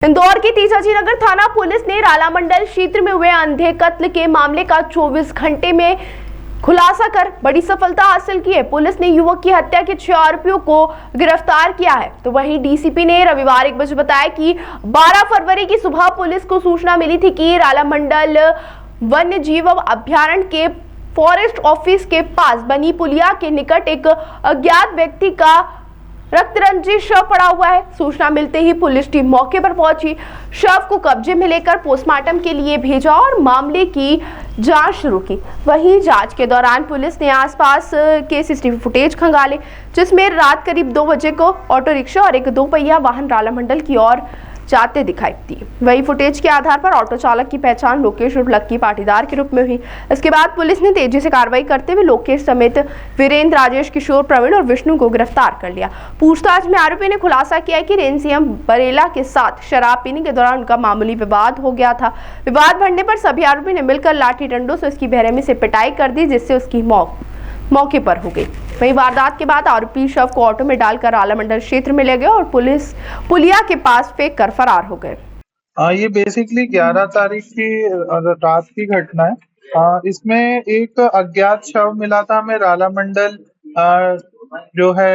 इंदौर के तेजाजी नगर थाना पुलिस ने राला मंडल क्षेत्र में हुए अंधे कत्ल के मामले का 24 घंटे में खुलासा कर बड़ी सफलता हासिल की है। पुलिस ने युवक की हत्या के 6 आरोपियों को गिरफ्तार किया है। तो वहीं डीसीपी ने रविवार 1 बजे बताया कि 12 फरवरी की सुबह पुलिस को सूचना मिली थी कि राला मंडल वन्य जीव अभ्यारण्य के फॉरेस्ट ऑफिस के पास बनी पुलिया के निकट एक अज्ञात व्यक्ति का रक्तरंजित शव पड़ा हुआ है। सूचना मिलते ही पुलिस टीम मौके पर पहुंची, शव को कब्जे में लेकर पोस्टमार्टम के लिए भेजा और मामले की जांच शुरू की। वहीं जांच के दौरान पुलिस ने आसपास के सीसीटीवी फुटेज खंगाले, जिसमें रात करीब 2 बजे को ऑटो रिक्शा और एक 2 पहिया वाहन राला मंडल की ओर जाते दिखाई दी। वही फुटेज के आधार पर ऑटो चालक की पहचान लोकेश उर्फ लक्की पाटीदार के रूप में हुई। इसके बाद पुलिस ने तेजी से कार्रवाई करते हुए लोकेश समेत वीरेंद्र, राजेश, किशोर, प्रवीण और विष्णु को गिरफ्तार कर लिया। पूछताछ में आरोपी ने खुलासा किया कि रेंज सीएम बरेला के साथ शराब पीने के दौरान उनका मामूली विवाद हो गया था। विवाद बढ़ने पर सभी आरोपी ने मिलकर लाठी डंडों से उसकी बेरहमी से पिटाई कर दी, जिससे उसकी मौत मौके पर हो गई। वहीं वारदात के बाद आरोपी शव को ऑटो में डालकर राला मंडल क्षेत्र में ले गए और पुलिस पुलिया के पास फेंक कर फरार हो गए। ये बेसिकली 11 तारीख की रात की घटना है। इसमें एक अज्ञात शव मिला था हमें राला मंडल जो है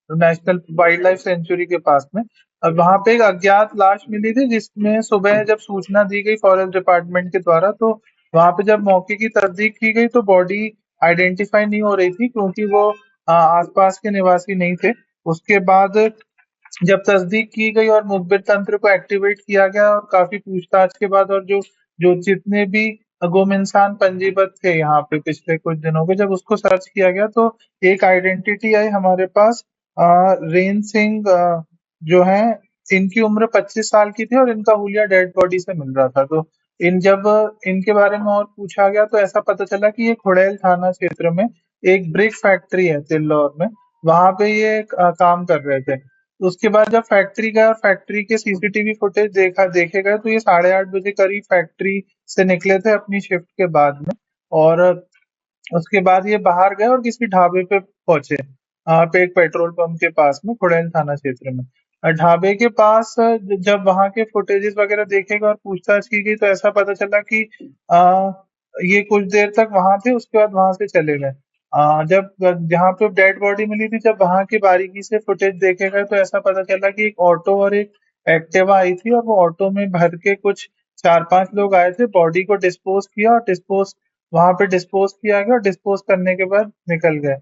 नेशनल वाइल्ड लाइफ सेंचुरी के पास में। अब वहां पे एक अज्ञात लाश मिली थी, जिसमें सुबह जब सूचना दी गई फॉरेस्ट डिपार्टमेंट के द्वारा, तो वहां पे जब मौके की तस्दीक की गई तो बॉडी आइडेंटिफाई नहीं हो रही थी, क्योंकि वो आसपास के निवासी नहीं थे। उसके बाद जब तस्दीक की गई और मुखबिर तंत्र को एक्टिवेट किया गया और काफी पूछताछ के बाद, और जो जो जितने भी गुम इंसान पंजीबद्ध थे यहाँ पे पिछले कुछ दिनों के, जब उसको सर्च किया गया तो एक आइडेंटिटी आई हमारे पास। रेन सिंह जो है, इनकी उम्र 25 साल की थी और इनका हुलिया डेड बॉडी से मिल रहा था। तो जब इनके बारे में और पूछा गया तो ऐसा पता चला कि ये खुड़ैल थाना क्षेत्र में एक ब्रिक फैक्ट्री है तिल्लौर में, वहां पे ये काम कर रहे थे। उसके बाद जब फैक्ट्री गए और फैक्ट्री के सीसीटीवी फुटेज देखे गए तो ये 8:30 बजे करीब फैक्ट्री से निकले थे अपनी शिफ्ट के बाद में। और उसके बाद ये बाहर गए और किसी ढाबे पे पहुंचे, पे एक पेट्रोल पंप के पास में खुड़ैल थाना क्षेत्र में। ढाबे के पास जब वहां के फुटेजेस वगैरह देखे गए और पूछताछ की गई तो ऐसा पता चला कि ये कुछ देर तक वहां थे, उसके बाद वहां से चले गए। जब जहाँ पे डेड बॉडी मिली थी, जब वहां की बारीकी से फुटेज देखे गए तो ऐसा पता चला कि एक ऑटो और एक एक्टिवा आई थी, और वो ऑटो में भर के कुछ 4-5 लोग आए थे। बॉडी को डिस्पोज किया और वहां पे डिस्पोज किया गया और डिस्पोज करने के बाद निकल गए।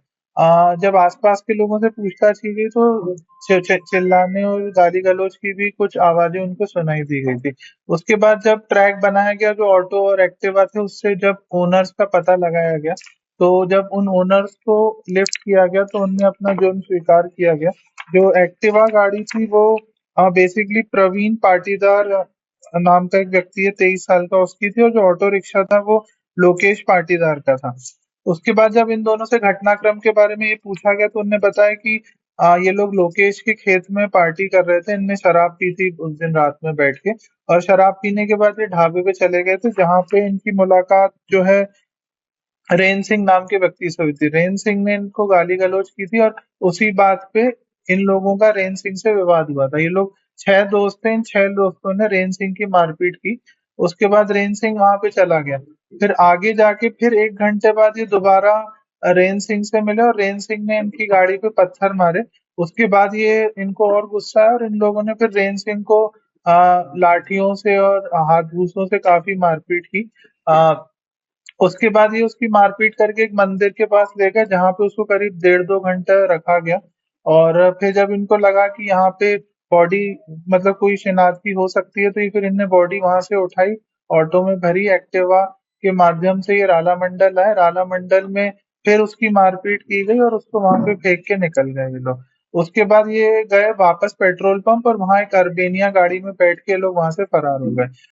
जब आसपास के लोगों से पूछताछ की गई तो चिल्लाने और गाली गलौज की भी कुछ आवाजें उनको सुनाई दी गई थी। उसके बाद जब ट्रैक बनाया गया, जो ऑटो और एक्टिवा थे, उससे जब ओनर्स का पता लगाया गया, तो जब उन ओनर्स को लिफ्ट किया गया तो उनने अपना जुर्म स्वीकार किया गया। जो एक्टिवा गाड़ी थी वो बेसिकली प्रवीण पाटीदार नाम का एक व्यक्ति है, 23 साल का, उसकी थी। और जो ऑटो रिक्शा था वो लोकेश पाटीदार का था। उसके बाद जब इन दोनों से घटनाक्रम के बारे में ये पूछा गया तो उनने बताया कि ये लोग लोकेश के खेत में पार्टी कर रहे थे, इनने शराब पी थी उस दिन रात में बैठ के, और शराब पीने के बाद ये ढाबे पे चले गए थे, जहाँ पे इनकी मुलाकात जो है रेन सिंह नाम के व्यक्ति से हुई थी। रेन सिंह ने इनको गाली गलौज की थी और उसी बात पे इन लोगों का रेन सिंह से विवाद हुआ था। ये लोग 6 दोस्त थे, इन 6 दोस्तों ने रेन सिंह की मारपीट की। उसके बाद रेन सिंह वहां पे चला गया। फिर आगे जाके फिर 1 घंटे बाद ये दोबारा रेन सिंह से मिले और रेन सिंह ने इनकी गाड़ी पे पत्थर मारे। उसके बाद ये इनको और गुस्सा आया और इन लोगों ने फिर रेन सिंह को लाठियों से और हाथ घूसों से काफी मारपीट की। उसके बाद ये उसकी मारपीट करके एक मंदिर के पास ले गए, जहाँ पे उसको करीब 1.5-2 घंटा रखा गया। और फिर जब इनको लगा कि यहाँ पे बॉडी मतलब कोई शिनाख्ती हो सकती है, तो ये फिर इनने बॉडी वहां से उठाई, ऑटो में भरी, एक्टिवा के माध्यम से ये राला मंडल आए। राला मंडल में फिर उसकी मारपीट की गई और उसको वहां पे फेंक के निकल गए ये लोग। उसके बाद ये गए वापस पेट्रोल पंप और वहां एक अर्बेनिया गाड़ी में बैठ के लोग वहां से फरार हो गए।